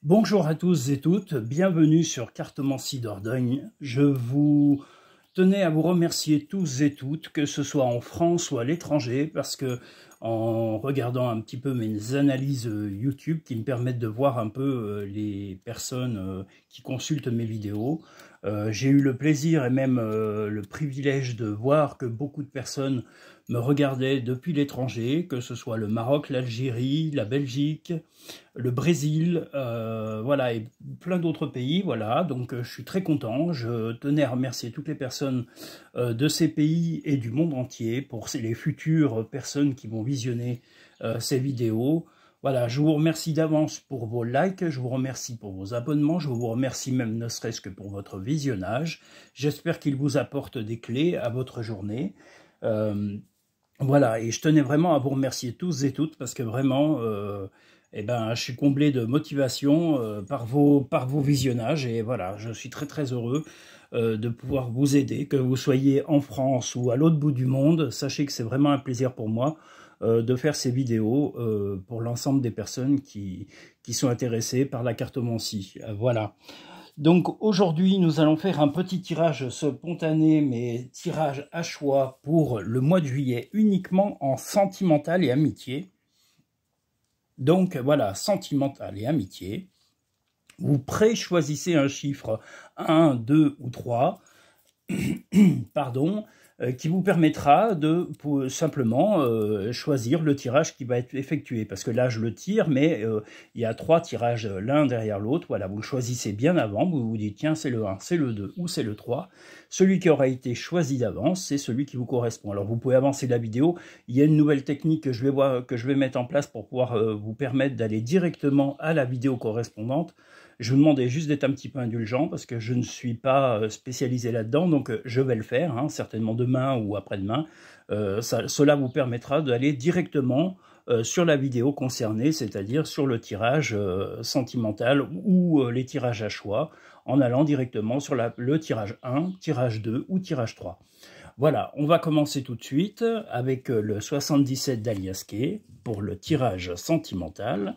Bonjour à tous et toutes, bienvenue sur Cartomancie Dordogne. Je vous tenais à vous remercier tous et toutes, que ce soit en France ou à l'étranger, parce que en regardant un petit peu mes analyses YouTube qui me permettent de voir un peu les personnes qui consultent mes vidéos, j'ai eu le plaisir et même le privilège de voir que beaucoup de personnes me regardaient depuis l'étranger, que ce soit le Maroc, l'Algérie, la Belgique, le Brésil, voilà, et plein d'autres pays, voilà, donc je suis très content. Je tenais à remercier toutes les personnes de ces pays et du monde entier pour les futures personnes qui vont visionner ces vidéos. Voilà, je vous remercie d'avance pour vos likes, je vous remercie pour vos abonnements, je vous remercie même ne serait-ce que pour votre visionnage. J'espère qu'il vous apporte des clés à votre journée. Voilà, et je tenais vraiment à vous remercier tous et toutes parce que vraiment, eh ben, je suis comblé de motivation par vos visionnages et voilà, je suis très très heureux de pouvoir vous aider, que vous soyez en France ou à l'autre bout du monde. Sachez que c'est vraiment un plaisir pour moi de faire ces vidéos pour l'ensemble des personnes qui sont intéressées par la cartomancie. Voilà. Donc aujourd'hui, nous allons faire un petit tirage spontané, mais tirage à choix pour le mois de juillet, uniquement en sentimental et amitié. Donc voilà, sentimental et amitié. Vous pré-choisissez un chiffre 1, 2 ou 3, pardon, qui vous permettra de simplement choisir le tirage qui va être effectué. Parce que là, je le tire, mais il y a 3 tirages l'un derrière l'autre. Voilà, vous le choisissez bien avant. Vous vous dites, tiens, c'est le 1, c'est le 2 ou c'est le 3. Celui qui aura été choisi d'avance, c'est celui qui vous correspond. Alors, vous pouvez avancer la vidéo. Il y a une nouvelle technique que je vais mettre en place pour pouvoir vous permettre d'aller directement à la vidéo correspondante. Je vous demandais juste d'être un petit peu indulgent parce que je ne suis pas spécialisé là-dedans, donc je vais le faire, hein, certainement demain ou après-demain. Cela vous permettra d'aller directement sur la vidéo concernée, c'est-à-dire sur le tirage sentimental ou les tirages à choix, en allant directement sur le tirage 1, tirage 2 ou tirage 3. Voilà, on va commencer tout de suite avec le 77 d'Aliasqué pour le tirage sentimental.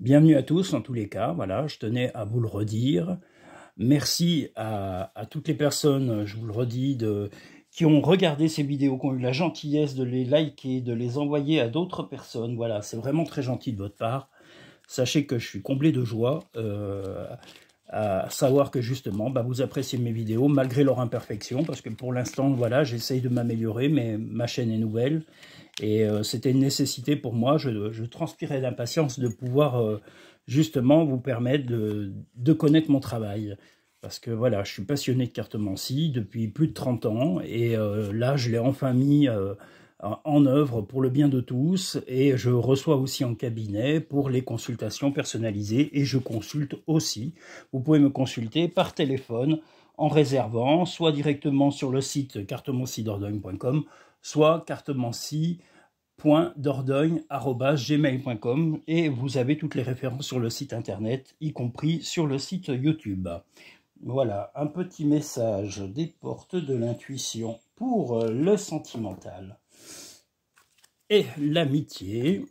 Bienvenue à tous, en tous les cas, voilà, je tenais à vous le redire. Merci à toutes les personnes, je vous le redis, qui ont regardé ces vidéos, qui ont eu la gentillesse de les liker, de les envoyer à d'autres personnes. Voilà, c'est vraiment très gentil de votre part. Sachez que je suis comblé de joie à savoir que justement, vous appréciez mes vidéos malgré leur imperfection, parce que pour l'instant, voilà, j'essaye de m'améliorer, mais ma chaîne est nouvelle. Et c'était une nécessité pour moi, je transpirais d'impatience de pouvoir justement vous permettre de connaître mon travail. Parce que voilà, je suis passionné de cartomancie depuis plus de 30 ans, et là je l'ai enfin mis en œuvre pour le bien de tous, et je reçois aussi en cabinet pour les consultations personnalisées, et je consulte aussi. Vous pouvez me consulter par téléphone en réservant, soit directement sur le site cartomanciedordogne.com, soit cartomancie.dordogne@gmail.com, et vous avez toutes les références sur le site internet, y compris sur le site YouTube. Voilà, un petit message des portes de l'intuition pour le sentimental et l'amitié.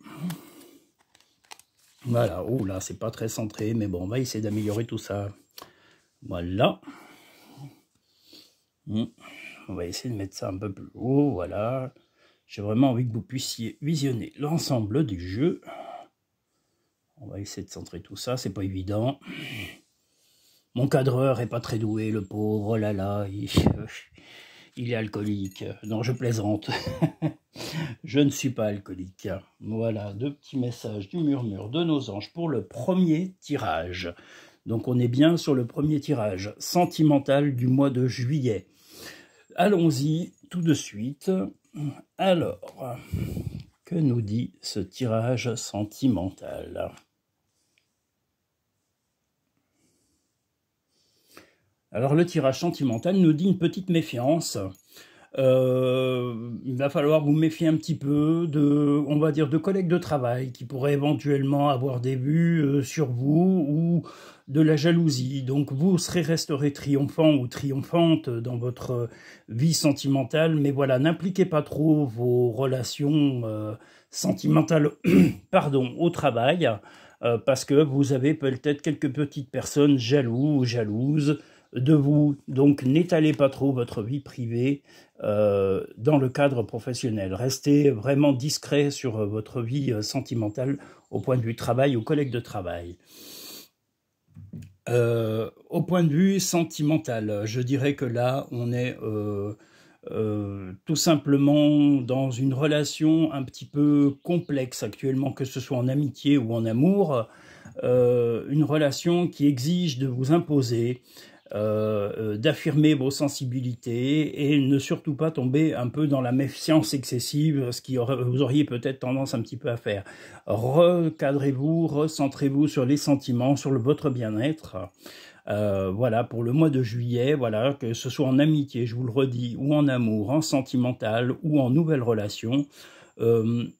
Voilà, oh là, c'est pas très centré, mais bon, on va essayer d'améliorer tout ça. Voilà. On va essayer de mettre ça un peu plus haut, voilà. J'ai vraiment envie que vous puissiez visionner l'ensemble du jeu. On va essayer de centrer tout ça, c'est pas évident. Mon cadreur est pas très doué, le pauvre, oh là là, il est alcoolique. Non, je plaisante. Je ne suis pas alcoolique. Voilà, 2 petits messages du murmure de nos anges pour le premier tirage. Donc on est bien sur le premier tirage sentimental du mois de juillet. Allons-y tout de suite. Alors, que nous dit ce tirage sentimental ? Alors le tirage sentimental nous dit une petite méfiance. Il va falloir vous méfier un petit peu de, on va dire, de collègues de travail qui pourraient éventuellement avoir des vues sur vous ou de la jalousie. Donc vous resterez triomphant ou triomphante dans votre vie sentimentale, mais voilà, n'impliquez pas trop vos relations sentimentales pardon, au travail, parce que vous avez peut-être quelques petites personnes jaloux ou jalouses de vous. Donc n'étalez pas trop votre vie privée dans le cadre professionnel. Restez vraiment discret sur votre vie sentimentale au point de vue travail, aux collègues de travail. Au point de vue sentimental, je dirais que là, on est tout simplement dans une relation un petit peu complexe actuellement, que ce soit en amitié ou en amour, une relation qui exige de vous imposer, d'affirmer vos sensibilités et ne surtout pas tomber un peu dans la méfiance excessive, ce qui vous auriez peut-être tendance un petit peu à faire. Recadrez-vous, recentrez-vous sur les sentiments, sur votre bien-être. Voilà, pour le mois de juillet, voilà, que ce soit en amitié, je vous le redis, ou en amour, en sentimental, ou en nouvelle relation,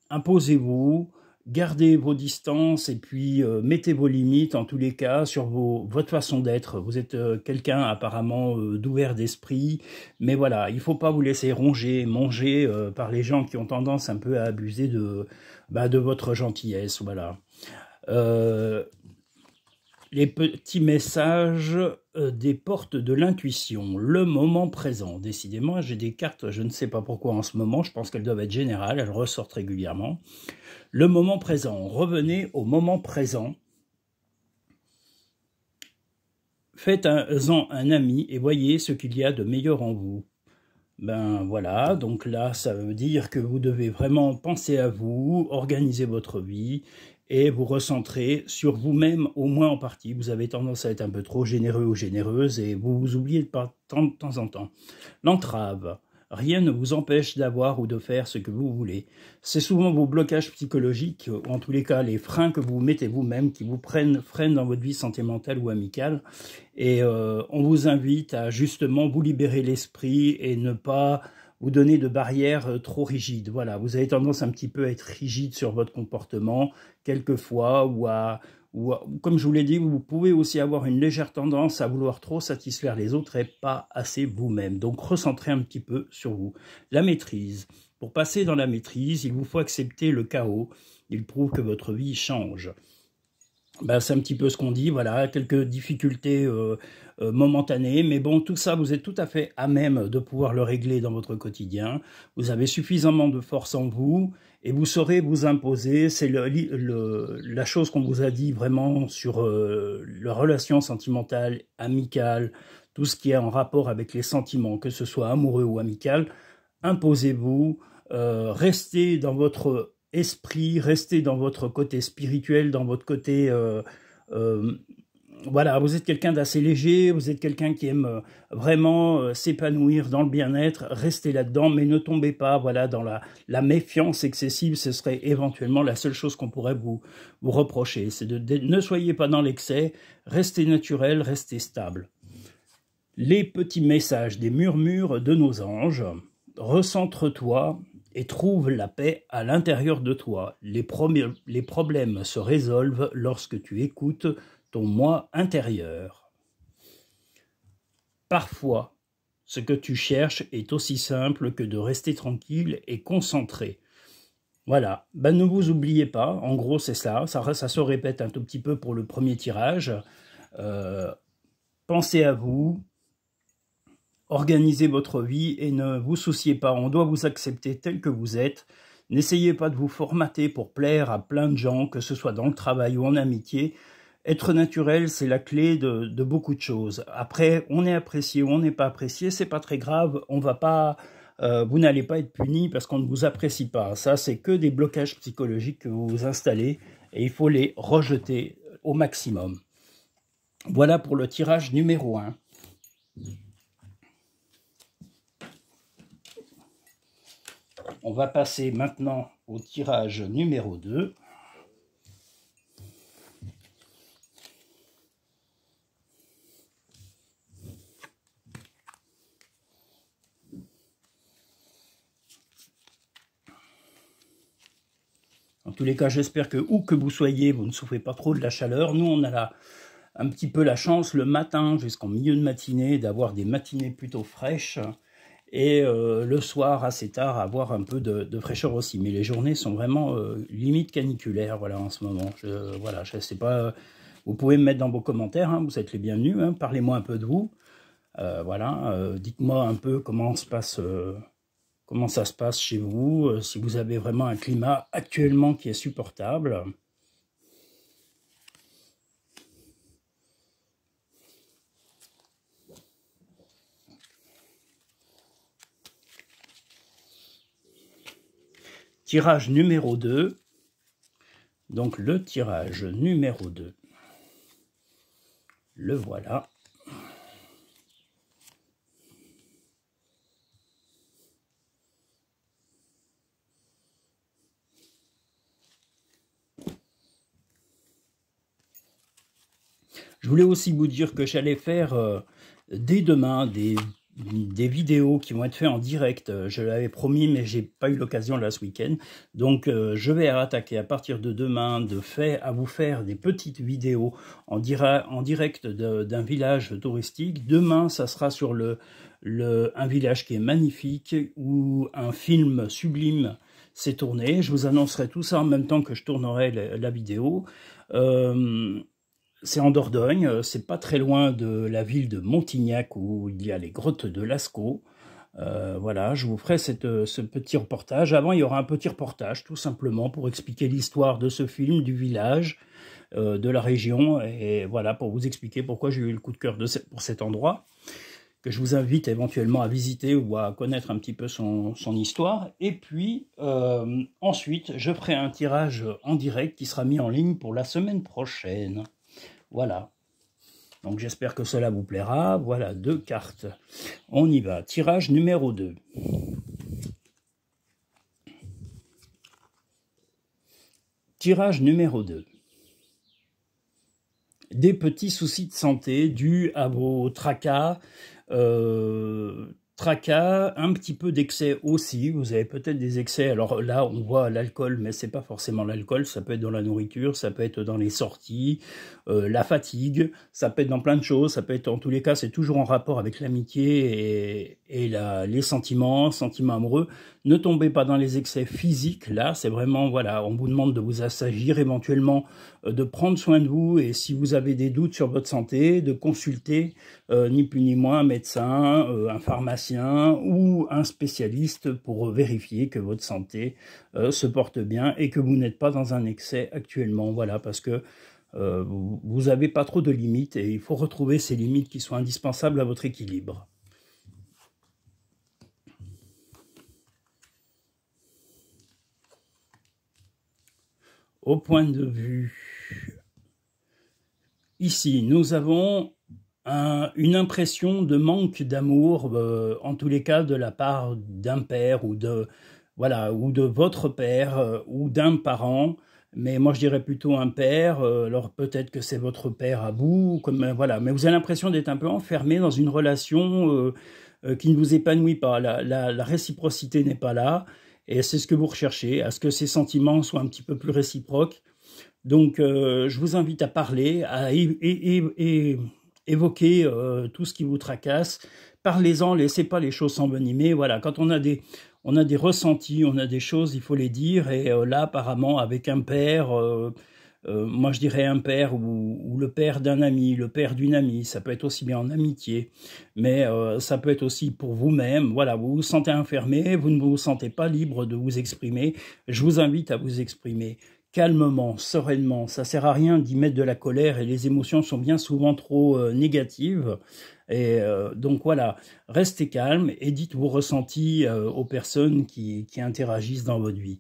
imposez-vous, gardez vos distances et puis mettez vos limites en tous les cas sur votre façon d'être. Vous êtes quelqu'un apparemment d'ouvert d'esprit, mais voilà, il ne faut pas vous laisser ronger, manger par les gens qui ont tendance un peu à abuser de votre gentillesse, voilà. Les petits messages des portes de l'intuition, le moment présent. Décidément, j'ai des cartes, je ne sais pas pourquoi en ce moment, je pense qu'elles doivent être générales, elles ressortent régulièrement. Le moment présent, revenez au moment présent. Faites-en un ami et voyez ce qu'il y a de meilleur en vous. Ben voilà, donc là, ça veut dire que vous devez vraiment penser à vous, organiser votre vie et vous recentrer sur vous-même, au moins en partie. Vous avez tendance à être un peu trop généreux ou généreuse et vous vous oubliez de temps en temps. L'entrave. Rien ne vous empêche d'avoir ou de faire ce que vous voulez. C'est souvent vos blocages psychologiques, ou en tous les cas les freins que vous mettez vous-même, qui vous freinent dans votre vie sentimentale ou amicale. Et on vous invite à justement vous libérer l'esprit et ne pas vous donner de barrières trop rigides. Voilà, vous avez tendance un petit peu à être rigide sur votre comportement, quelquefois, ou comme je vous l'ai dit, vous pouvez aussi avoir une légère tendance à vouloir trop satisfaire les autres et pas assez vous-même. Donc, recentrez un petit peu sur vous. La maîtrise. Pour passer dans la maîtrise, il vous faut accepter le chaos. Il prouve que votre vie change. Ben, c'est un petit peu ce qu'on dit, voilà, quelques difficultés momentanées, mais bon, tout ça, vous êtes tout à fait à même de pouvoir le régler dans votre quotidien. Vous avez suffisamment de force en vous et vous saurez vous imposer. C'est la chose qu'on vous a dit vraiment sur la relation sentimentale, amicale, tout ce qui est en rapport avec les sentiments, que ce soit amoureux ou amical. Imposez-vous, restez dans votre esprit, restez dans votre côté spirituel, dans votre côté... voilà, vous êtes quelqu'un d'assez léger, vous êtes quelqu'un qui aime vraiment s'épanouir dans le bien-être, restez là-dedans, mais ne tombez pas voilà, dans la méfiance excessive, ce serait éventuellement la seule chose qu'on pourrait vous reprocher. C'est ne soyez pas dans l'excès, restez naturel, restez stable. Les petits messages des murmures de nos anges, recentre-toi et trouve la paix à l'intérieur de toi. Les problèmes se résolvent lorsque tu écoutes ton moi intérieur. Parfois, ce que tu cherches est aussi simple que de rester tranquille et concentré. Voilà, ben, ne vous oubliez pas, en gros c'est ça se répète un tout petit peu pour le premier tirage. Pensez à vous, organisez votre vie et ne vous souciez pas, on doit vous accepter tel que vous êtes. N'essayez pas de vous formater pour plaire à plein de gens, que ce soit dans le travail ou en amitié. Être naturel, c'est la clé de beaucoup de choses. Après, on est apprécié ou on n'est pas apprécié, c'est pas très grave, on va pas, vous n'allez pas être puni parce qu'on ne vous apprécie pas. Ça, c'est que des blocages psychologiques que vous vous installez et il faut les rejeter au maximum. Voilà pour le tirage numéro 1. On va passer maintenant au tirage numéro 2. En tous les cas, j'espère que où que vous soyez, vous ne souffrez pas trop de la chaleur. Nous, on a un petit peu la chance le matin jusqu'en milieu de matinée d'avoir des matinées plutôt fraîches et le soir assez tard avoir un peu de fraîcheur aussi. Mais les journées sont vraiment limite caniculaires voilà, en ce moment. Voilà, je sais pas, vous pouvez me mettre dans vos commentaires, hein, vous êtes les bienvenus, hein, parlez-moi un peu de vous. Voilà, dites-moi un peu comment ça se passe chez vous, si vous avez vraiment un climat actuellement qui est supportable. Tirage numéro 2. Donc le tirage numéro 2. Le voilà. Je voulais aussi vous dire que j'allais faire dès demain des vidéos qui vont être faites en direct. Je l'avais promis, mais j'ai pas eu l'occasion là ce week-end. Donc je vais attaquer à partir de demain à vous faire des petites vidéos en direct d'un village touristique. Demain, ça sera sur un village qui est magnifique, où un film sublime s'est tourné. Je vous annoncerai tout ça en même temps que je tournerai la vidéo. C'est en Dordogne, c'est pas très loin de la ville de Montignac où il y a les grottes de Lascaux. Voilà, je vous ferai ce petit reportage. Avant, il y aura un petit reportage, tout simplement, pour expliquer l'histoire de ce film, du village, de la région, et voilà, pour vous expliquer pourquoi j'ai eu le coup de cœur pour cet endroit, que je vous invite éventuellement à visiter ou à connaître un petit peu son histoire. Et puis, ensuite, je ferai un tirage en direct qui sera mis en ligne pour la semaine prochaine. Voilà, donc j'espère que cela vous plaira. Voilà, 2 cartes. On y va. Tirage numéro 2. Tirage numéro 2. Des petits soucis de santé dus à vos tracas, un petit peu d'excès aussi. Vous avez peut-être des excès. Alors là, on voit l'alcool, mais c'est pas forcément l'alcool. Ça peut être dans la nourriture, ça peut être dans les sorties, la fatigue. Ça peut être dans plein de choses. Ça peut être, en tous les cas, c'est toujours en rapport avec l'amitié et les sentiments amoureux. Ne tombez pas dans les excès physiques. Là, c'est vraiment, voilà, on vous demande de vous assagir éventuellement, de prendre soin de vous. Et si vous avez des doutes sur votre santé, de consulter ni plus ni moins un médecin, un pharmacien ou un spécialiste pour vérifier que votre santé se porte bien et que vous n'êtes pas dans un excès actuellement. Voilà, parce que vous n'avez pas trop de limites et il faut retrouver ces limites qui sont indispensables à votre équilibre. Au point de vue, ici, nous avons une impression de manque d'amour, en tous les cas de la part d'un père ou de votre père ou d'un parent. Mais moi je dirais plutôt un père. Alors peut-être que c'est votre père à vous, voilà. Mais vous avez l'impression d'être un peu enfermé dans une relation qui ne vous épanouit pas. La réciprocité n'est pas là. Et c'est ce que vous recherchez, à ce que ces sentiments soient un petit peu plus réciproques. Donc, je vous invite à parler, à évoquer tout ce qui vous tracasse. Parlez-en, laissez pas les choses s'envenimer. Voilà, quand on a des ressentis, on a des choses, il faut les dire. Et là, apparemment, avec un père, moi je dirais un père ou le père d'un ami, le père d'une amie, ça peut être aussi bien en amitié, mais ça peut être aussi pour vous-même. Voilà, vous vous sentez enfermé, vous ne vous sentez pas libre de vous exprimer. Je vous invite à vous exprimer calmement, sereinement. Ça sert à rien d'y mettre de la colère et les émotions sont bien souvent trop négatives. Et donc voilà, restez calme et dites vos ressentis aux personnes qui interagissent dans votre vie.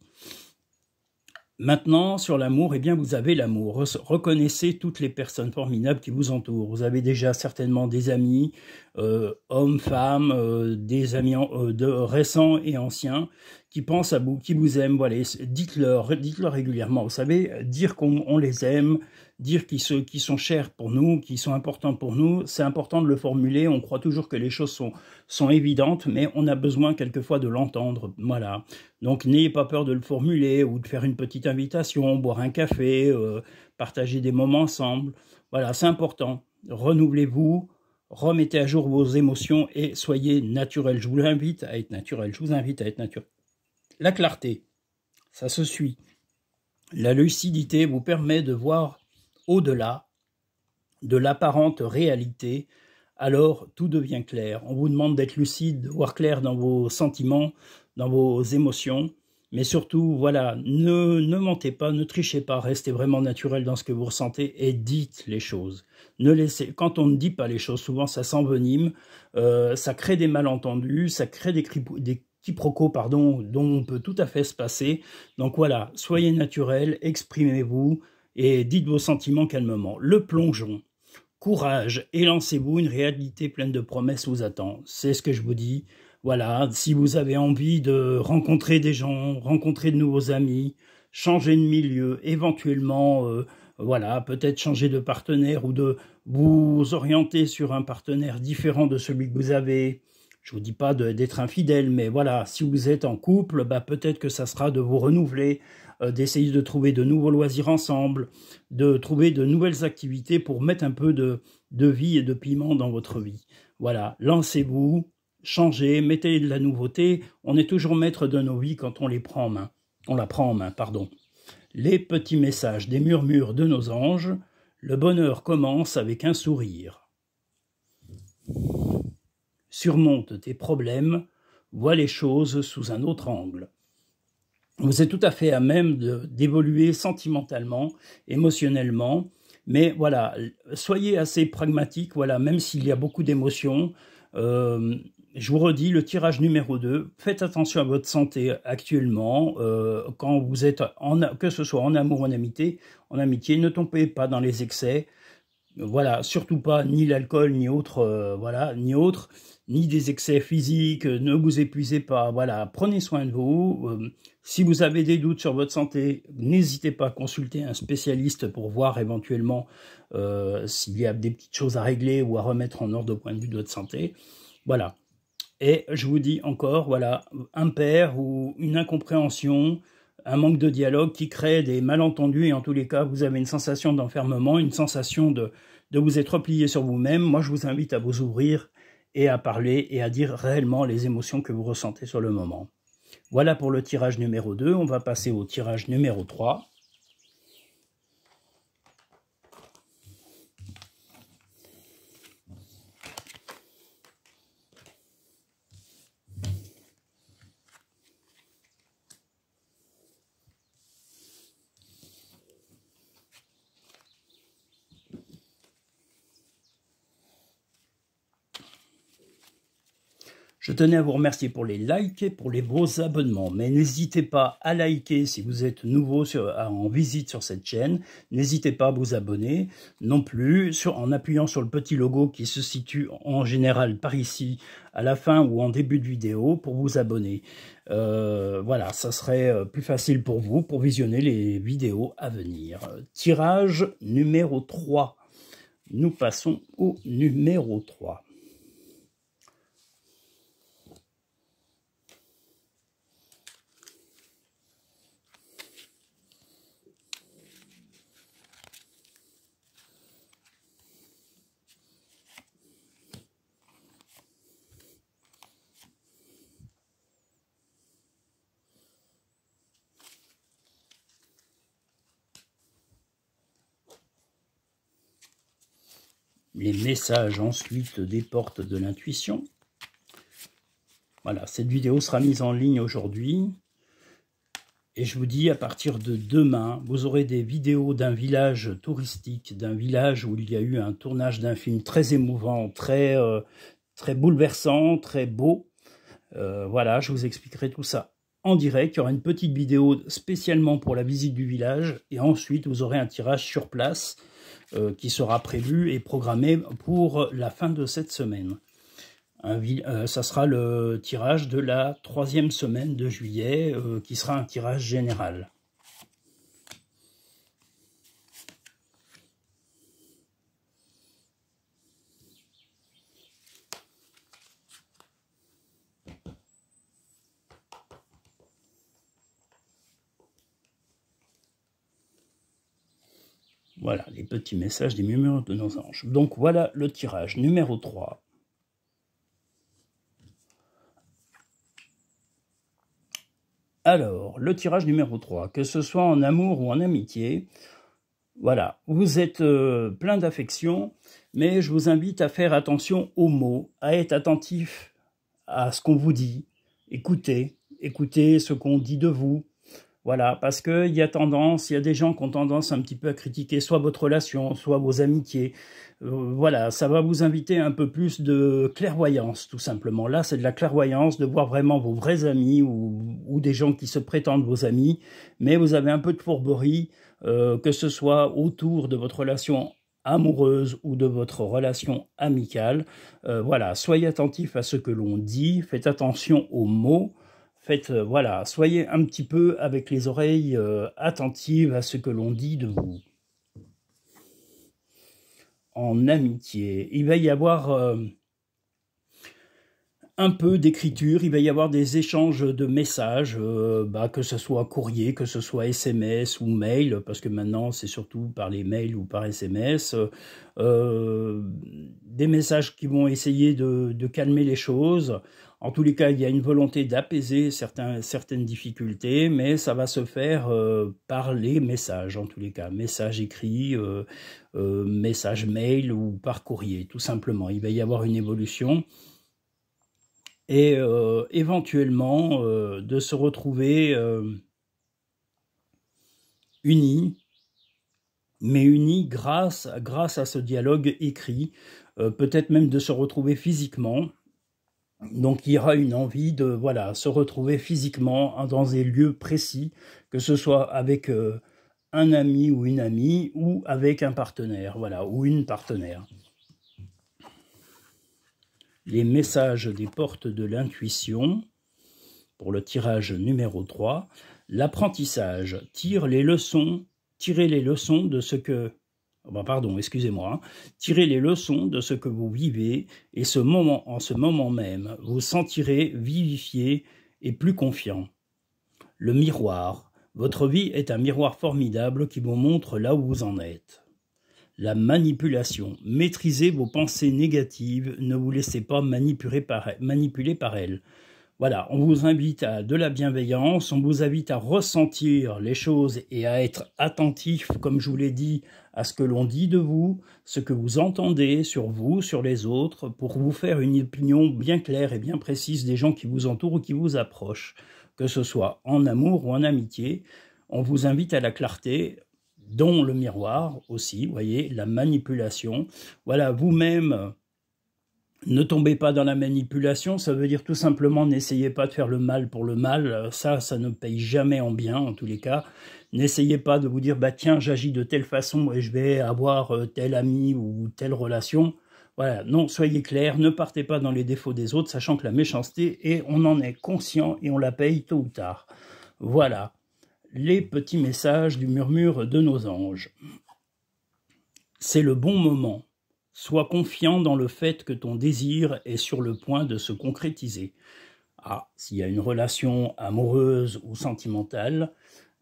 Maintenant, sur l'amour, eh bien, vous avez l'amour. Reconnaissez toutes les personnes formidables qui vous entourent. Vous avez déjà certainement des amis, hommes, femmes, des amis de récents et anciens, qui pensent à vous, qui vous aiment. Voilà, dites-leur régulièrement. Vous savez, dire qu'on les aime, dire qu'ils sont chers pour nous, qu'ils sont importants pour nous, c'est important de le formuler. On croit toujours que les choses sont évidentes, mais on a besoin quelquefois de l'entendre. Voilà. Donc n'ayez pas peur de le formuler ou de faire une petite invitation, boire un café, partager des moments ensemble. Voilà, c'est important. Renouvelez-vous, remettez à jour vos émotions et soyez naturel. Je vous invite à être naturel. Je vous invite à être naturel. La clarté, ça se suit. La lucidité vous permet de voir au-delà de l'apparente réalité, alors tout devient clair. On vous demande d'être lucide, de voir clair dans vos sentiments, dans vos émotions, mais surtout, voilà, ne mentez pas, ne trichez pas, restez vraiment naturel dans ce que vous ressentez et dites les choses. Quand on ne dit pas les choses, souvent ça s'envenime, ça crée des malentendus, ça crée des quiproquos, dont on peut tout à fait se passer. Donc voilà, soyez naturel, exprimez-vous et dites vos sentiments calmement. Le plongeon. Courage et lancez-vous, une réalité pleine de promesses vous attend. C'est ce que je vous dis. Voilà, si vous avez envie de rencontrer des gens, rencontrer de nouveaux amis, changer de milieu, éventuellement, voilà, peut-être changer de partenaire ou de vous orienter sur un partenaire différent de celui que vous avez. Je vous dis pas d'être infidèle, mais voilà, si vous êtes en couple, bah, peut-être que ça sera de vous renouveler, d'essayer de trouver de nouveaux loisirs ensemble, de trouver de nouvelles activités pour mettre un peu de vie et de piment dans votre vie. Voilà, lancez-vous, changez, mettez de la nouveauté. On est toujours maître de nos vies quand on les prend en main. On la prend en main, pardon. Les petits messages des murmures de nos anges. Le bonheur commence avec un sourire. Surmonte tes problèmes, vois les choses sous un autre angle. Vous êtes tout à fait à même d'évoluer sentimentalement, émotionnellement, mais voilà, soyez assez pragmatique, voilà, même s'il y a beaucoup d'émotions. Je vous redis, le tirage numéro 2, faites attention à votre santé actuellement, quand vous êtes, que ce soit en amour ou en amitié, ne tombez pas dans les excès. Voilà, surtout pas ni l'alcool, ni autre, voilà, ni des excès physiques, ne vous épuisez pas, voilà, prenez soin de vous. Si vous avez des doutes sur votre santé, n'hésitez pas à consulter un spécialiste pour voir éventuellement s'il y a des petites choses à régler ou à remettre en ordre au point de vue de votre santé. Voilà. Et je vous dis encore, voilà, un père ou une incompréhension, un manque de dialogue qui crée des malentendus et en tous les cas, vous avez une sensation d'enfermement, une sensation de vous être replié sur vous-même. Moi, je vous invite à vous ouvrir et à parler et à dire réellement les émotions que vous ressentez sur le moment. Voilà pour le tirage numéro 2. On va passer au tirage numéro 3. Je tenais à vous remercier pour les likes et pour les beaux abonnements, mais n'hésitez pas à liker si vous êtes nouveau en visite sur cette chaîne, n'hésitez pas à vous abonner non plus en appuyant sur le petit logo qui se situe en général par ici à la fin ou en début de vidéo pour vous abonner. Voilà, ça serait plus facile pour vous pour visionner les vidéos à venir. Tirage numéro 3. Nous passons au numéro 3. Les messages ensuite des portes de l'intuition. Voilà, cette vidéo sera mise en ligne aujourd'hui. Et je vous dis, à partir de demain, vous aurez des vidéos d'un village touristique, d'un village où il y a eu un tournage d'un film très émouvant, très bouleversant, très beau. Voilà, je vous expliquerai tout ça en direct. Il y aura une petite vidéo spécialement pour la visite du village. Et ensuite, vous aurez un tirage sur place qui sera prévu et programmé pour la fin de cette semaine. Ça sera le tirage de la 3e semaine de juillet, qui sera un tirage général. Voilà, les petits messages des murmures de nos anges. Donc voilà le tirage numéro 3. Alors, le tirage numéro 3, que ce soit en amour ou en amitié, voilà, vous êtes plein d'affection, mais je vous invite à faire attention aux mots, à être attentif à ce qu'on vous dit, écoutez ce qu'on dit de vous. Voilà, parce qu'il y a des gens qui ont tendance un petit peu à critiquer soit votre relation, soit vos amitiés. Voilà, ça va vous inviter un peu plus de clairvoyance, tout simplement. Là, c'est de la clairvoyance, de voir vraiment vos vrais amis ou des gens qui se prétendent vos amis, mais vous avez un peu de fourberie, que ce soit autour de votre relation amoureuse ou de votre relation amicale. Voilà, soyez attentif à ce que l'on dit, faites attention aux mots. Voilà, soyez un petit peu avec les oreilles attentives à ce que l'on dit de vous. En amitié, il va y avoir un peu d'écriture, il va y avoir des échanges de messages, que ce soit courrier, que ce soit SMS ou mail, parce que maintenant c'est surtout par les mails ou par SMS, des messages qui vont essayer de calmer les choses. En tous les cas, il y a une volonté d'apaiser certaines difficultés, mais ça va se faire par les messages, en tous les cas. Messages écrits, messages mail ou par courrier, tout simplement. Il va y avoir une évolution. Et éventuellement, de se retrouver unis, mais unis grâce à ce dialogue écrit, peut-être même de se retrouver physiquement. Donc il y aura une envie de se retrouver physiquement dans des lieux précis, que ce soit avec un ami ou une amie, ou avec un partenaire, voilà, ou une partenaire. Les messages des portes de l'intuition, pour le tirage numéro 3, l'apprentissage, tirez les leçons de ce que... Tirez les leçons de ce que vous vivez et en ce moment même, vous sentirez vivifié et plus confiant. Le miroir. Votre vie est un miroir formidable qui vous montre là où vous en êtes. La manipulation. Maîtrisez vos pensées négatives, ne vous laissez pas manipuler par elles. Voilà, on vous invite à de la bienveillance, on vous invite à ressentir les choses et à être attentif, comme je vous l'ai dit, à ce que l'on dit de vous, ce que vous entendez sur vous, sur les autres, pour vous faire une opinion bien claire et bien précise des gens qui vous entourent ou qui vous approchent, que ce soit en amour ou en amitié. On vous invite à la clarté, dont le miroir aussi, vous voyez, la manipulation. Voilà, vous-même... Ne tombez pas dans la manipulation, ça veut dire tout simplement n'essayez pas de faire le mal pour le mal, ça ne paye jamais en bien en tous les cas. N'essayez pas de vous dire tiens j'agis de telle façon et je vais avoir tel ami ou telle relation. Voilà, non, soyez clairs, ne partez pas dans les défauts des autres, sachant que la méchanceté, et on en est conscient et on la paye tôt ou tard. Voilà, les petits messages du murmure de nos anges. C'est le bon moment. Sois confiant dans le fait que ton désir est sur le point de se concrétiser. S'il y a une relation amoureuse ou sentimentale,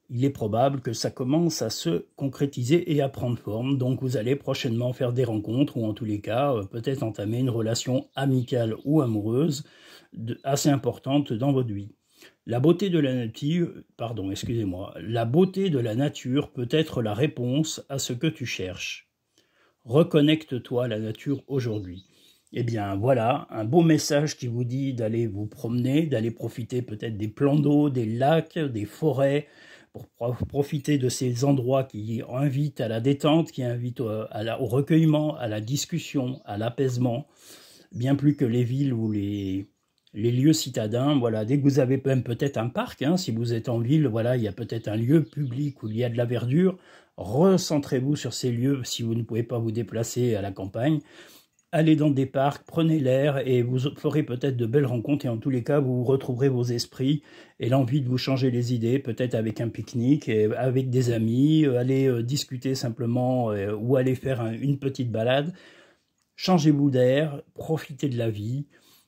il est probable que ça commence à se concrétiser et à prendre forme. Donc vous allez prochainement faire des rencontres ou en tous les cas, peut-être entamer une relation amicale ou amoureuse assez importante dans votre vie. La beauté de la nature, la beauté de la nature peut être la réponse à ce que tu cherches. Reconnecte-toi à la nature aujourd'hui. Eh bien voilà, un beau message qui vous dit d'aller vous promener, d'aller profiter peut-être des plans d'eau, des lacs, des forêts, pour profiter de ces endroits qui invitent à la détente, qui invitent au recueillement, à la discussion, à l'apaisement, bien plus que les villes ou les lieux citadins. Voilà, dès que vous avez même peut-être un parc, si vous êtes en ville, voilà, il y a peut-être un lieu public où il y a de la verdure. Recentrez-vous sur ces lieux si vous ne pouvez pas vous déplacer à la campagne. allez dans des parcs, prenez l'air et vous ferez peut-être de belles rencontres et en tous les cas, vous retrouverez vos esprits et l'envie de vous changer les idées, peut-être avec un pique-nique, avec des amis, aller discuter simplement ou aller faire une petite balade. Changez-vous d'air, profitez de la vie.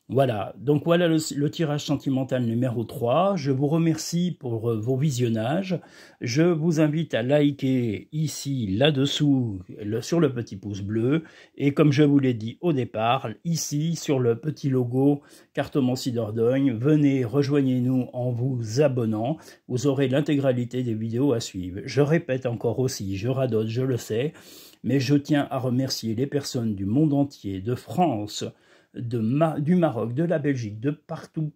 Voilà, donc voilà le tirage sentimental numéro 3. Je vous remercie pour vos visionnages. Je vous invite à liker ici, là-dessous, sur le petit pouce bleu. Et comme je vous l'ai dit au départ, ici, sur le petit logo Cartomancie Dordogne, venez, rejoignez-nous en vous abonnant. Vous aurez l'intégralité des vidéos à suivre. Je répète encore aussi, je radote, je le sais, mais je tiens à remercier les personnes du monde entier, de France, du Maroc, de la Belgique, de partout,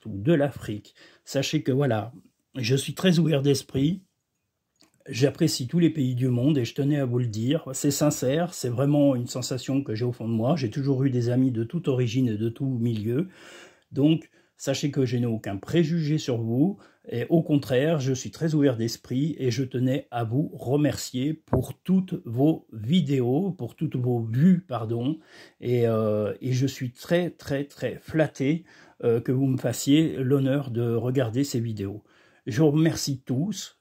de l'Afrique. Sachez que voilà, je suis très ouvert d'esprit, j'apprécie tous les pays du monde et je tenais à vous le dire, c'est sincère, c'est vraiment une sensation que j'ai au fond de moi, j'ai toujours eu des amis de toute origine et de tout milieu, donc sachez que je n'ai aucun préjugé sur vous, et au contraire, je suis très ouvert d'esprit et je tenais à vous remercier pour toutes vos vidéos, pour toutes vos vues, pardon, et je suis très flatté que vous me fassiez l'honneur de regarder ces vidéos. Je vous remercie tous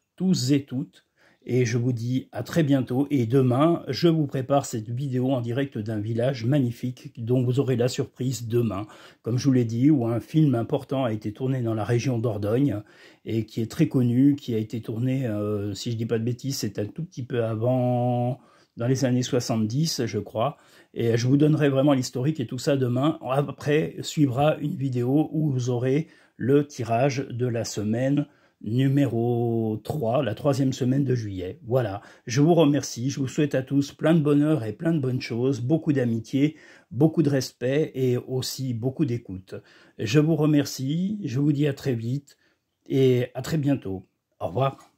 et toutes, et je vous dis à très bientôt. Et demain, je vous prépare cette vidéo en direct d'un village magnifique dont vous aurez la surprise demain. Comme je vous l'ai dit, où un film important a été tourné dans la région Dordogne et qui est très connu, qui a été tourné, si je ne dis pas de bêtises, c'est un tout petit peu avant, dans les années 70, je crois. Et je vous donnerai vraiment l'historique et tout ça demain. Après, suivra une vidéo où vous aurez le tirage de la semaine numéro 3, la 3e semaine de juillet. Voilà, je vous remercie, je vous souhaite à tous plein de bonheur et plein de bonnes choses, beaucoup d'amitié, beaucoup de respect et aussi beaucoup d'écoute. Je vous remercie, je vous dis à très vite et à très bientôt. Au revoir.